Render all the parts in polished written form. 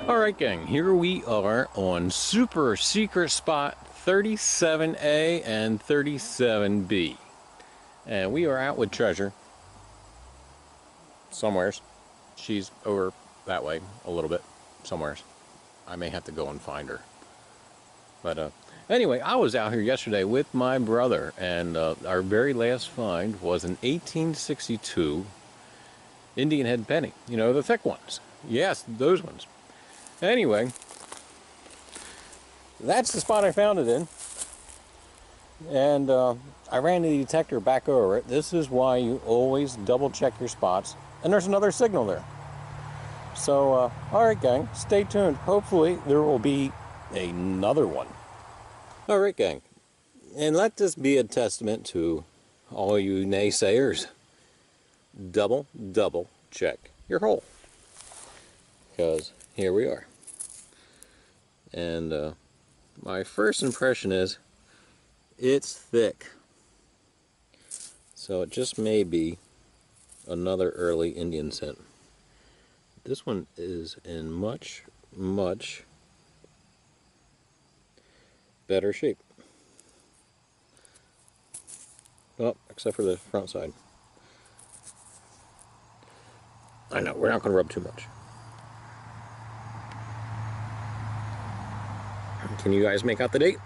Alright gang, here we are on super secret spot 37A and 37B. And we are out with Treasure. Somewheres. She's over that way a little bit. Somewheres. I may have to go and find her. But anyway, I was out here yesterday with my brother, and our very last find was an 1862 Indian head penny. You know, the thick ones. Yes, those ones. Anyway, that's the spot I found it in. And I ran the detector back over it. This is why you always double check your spots. And there's another signal there. So, alright gang, stay tuned. Hopefully there will be another one. Alright gang, and let this be a testament to all you naysayers. Double check your hole. Because here we are. And my first impression is it's thick. So it just may be another early Indian scent. This one is in much better shape. Well, except for the front side. I know, we're not going to rub too much. Can you guys make out the date?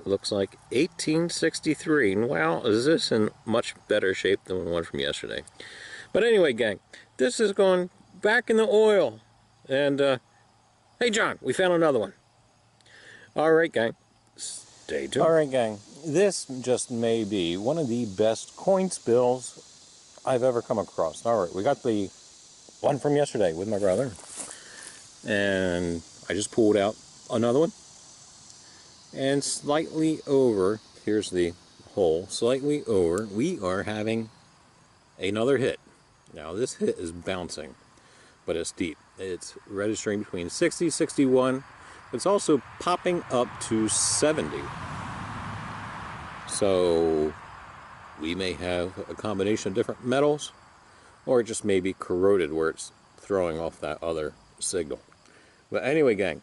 Looks like 1863. And wow, is this in much better shape than the one from yesterday. But anyway, gang, this is going back in the oil. And, hey, John, we found another one. All right, gang, stay tuned. All right, gang, this just may be one of the best coin spills I've ever come across. All right, we got the one from yesterday with my brother. And I just pulled out another one. And slightly over, here's the hole, slightly over, we are having another hit. Now this hit is bouncing, but it's deep. It's registering between 60, 61. It's also popping up to 70. So we may have a combination of different metals, or it just may be corroded where it's throwing off that other signal. But anyway, gang,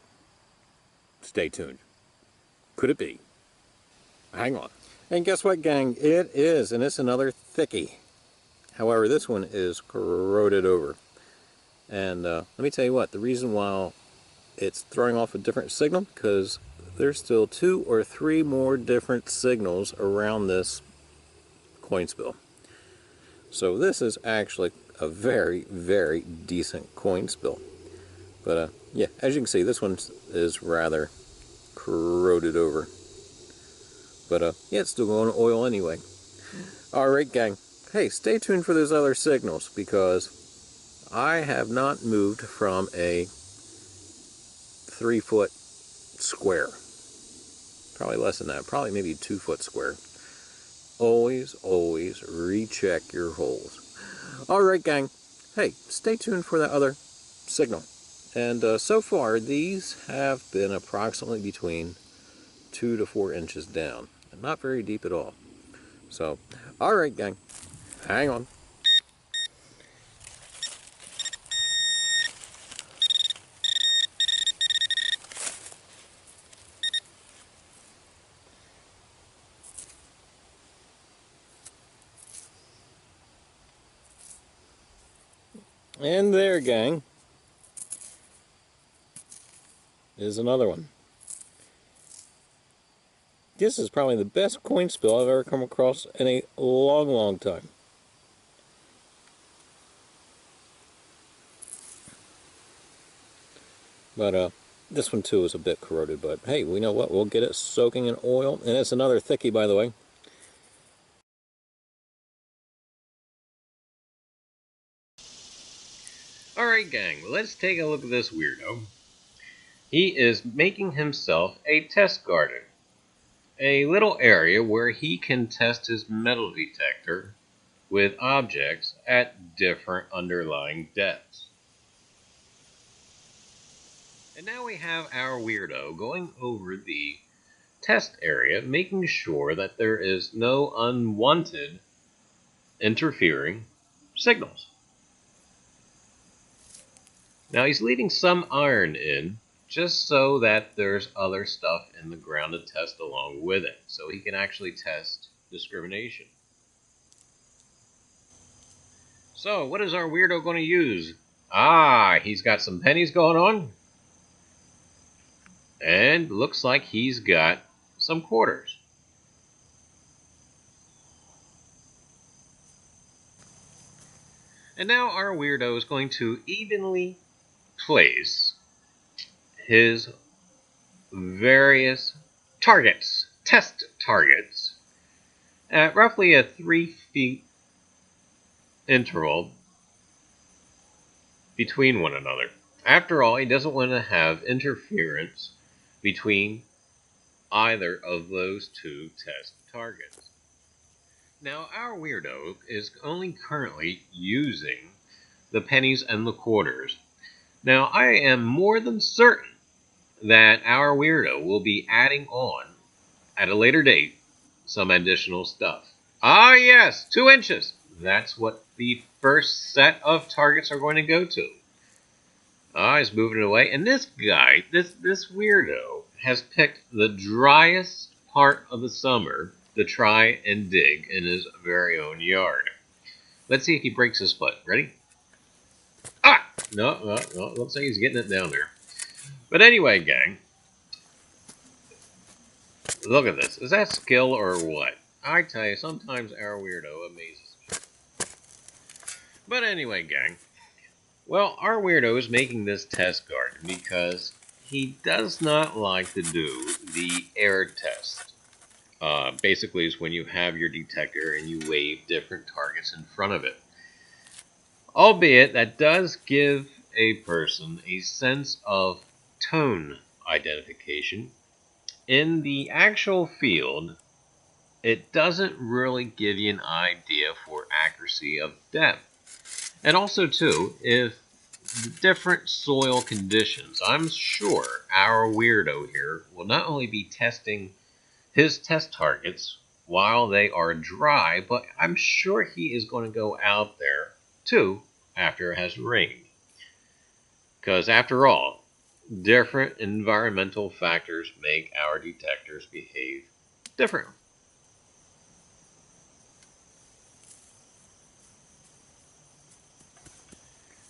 stay tuned. Could it be? Hang on. And guess what, gang? It is, and it's another thickie. However, this one is corroded over. And let me tell you what, the reason why it's throwing off a different signal, because there's still 2 or 3 more different signals around this coin spill. So this is actually a very decent coin spill. But yeah, as you can see, this one is rather corroded over. But yeah, it's still going to oil anyway. Alright, gang. Hey, stay tuned for those other signals, because I have not moved from a 3-foot square. Probably less than that. Probably maybe 2-foot square. Always recheck your holes. Alright, gang. Hey, stay tuned for that other signal. And so far, these have been approximately between 2 to 4 inches down. Not very deep at all. So, alright, gang. Hang on. And there, gang, is another one. This is probably the best coin spill I've ever come across in a long time. But this one too is a bit corroded, but hey, we know what, we'll get it soaking in oil. And it's another thickie, by the way. Alright, gang, let's take a look at this weirdo. He is making himself a test garden. A little area where he can test his metal detector with objects at different underlying depths. And now we have our weirdo going over the test area, making sure that there is no unwanted interfering signals. Now he's leaving some iron in just so that there's other stuff in the ground to test along with it, so he can actually test discrimination. So what is our weirdo going to use? He's got some pennies going on. And looks like he's got some quarters. And now our weirdo is going to evenly place his various targets, test targets, at roughly a 3 feet interval between one another. After all, he doesn't want to have interference between either of those two test targets. Now, our weirdo is only currently using the pennies and the quarters. Now, I am more than certain that our weirdo will be adding on, at a later date, some additional stuff. Yes, 2 inches. That's what the first set of targets are going to go to. He's moving it away. And this guy, this weirdo, has picked the driest part of the summer to try and dig in his very own yard. Let's see if he breaks his foot. Ready? No, looks like he's getting it down there. But anyway, gang, look at this. Is that skill or what? I tell you, sometimes our weirdo amazes me. But anyway, gang, well, our weirdo is making this test garden because he does not like to do the air test. Basically, it's when you have your detector and you wave different targets in front of it. Albeit, that does give a person a sense of tone identification. In the actual field, it doesn't really give you an idea for accuracy of depth. And also, too, if different soil conditions, I'm sure our weirdo here will not only be testing his test targets while they are dry, but I'm sure he is going to go out there too after it has rained. Because after all, different environmental factors make our detectors behave differently.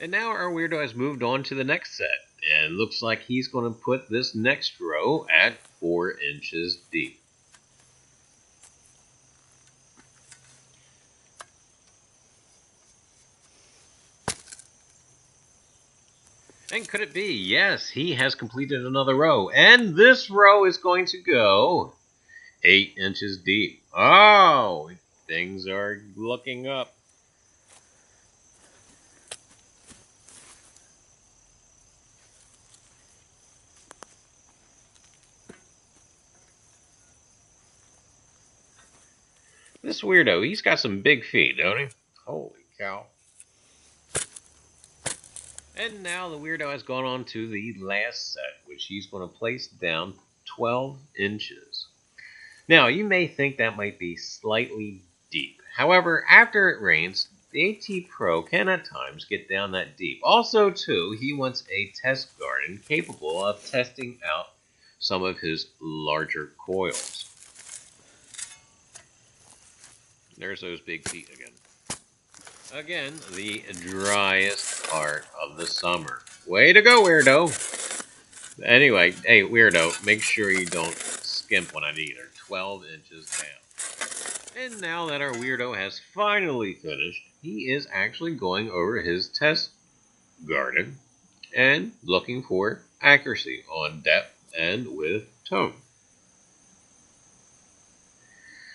And now our weirdo has moved on to the next set, and looks like he's going to put this next row at 4 inches deep. And could it be? Yes, he has completed another row. And this row is going to go 8 inches deep. Oh, things are looking up. This weirdo, he's got some big feet, don't he? Holy cow. And now the weirdo has gone on to the last set, which he's going to place down 12 inches. Now, you may think that might be slightly deep. However, after it rains, the AT Pro can at times get down that deep. Also, too, he wants a test garden capable of testing out some of his larger coils. There's those big feet again. Again, the driest part of the summer. Way to go, weirdo! Anyway, hey, weirdo, make sure you don't skimp on it either. 12 inches down. And now that our weirdo has finally finished, he is actually going over his test garden and looking for accuracy on depth and with tone.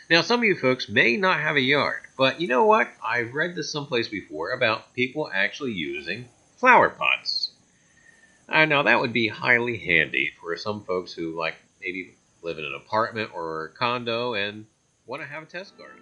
Now, some of you folks may not have a yard, but you know what? I've read this someplace before about people actually using flower pots. Now, that would be highly handy for some folks who maybe live in an apartment or a condo and want to have a test garden.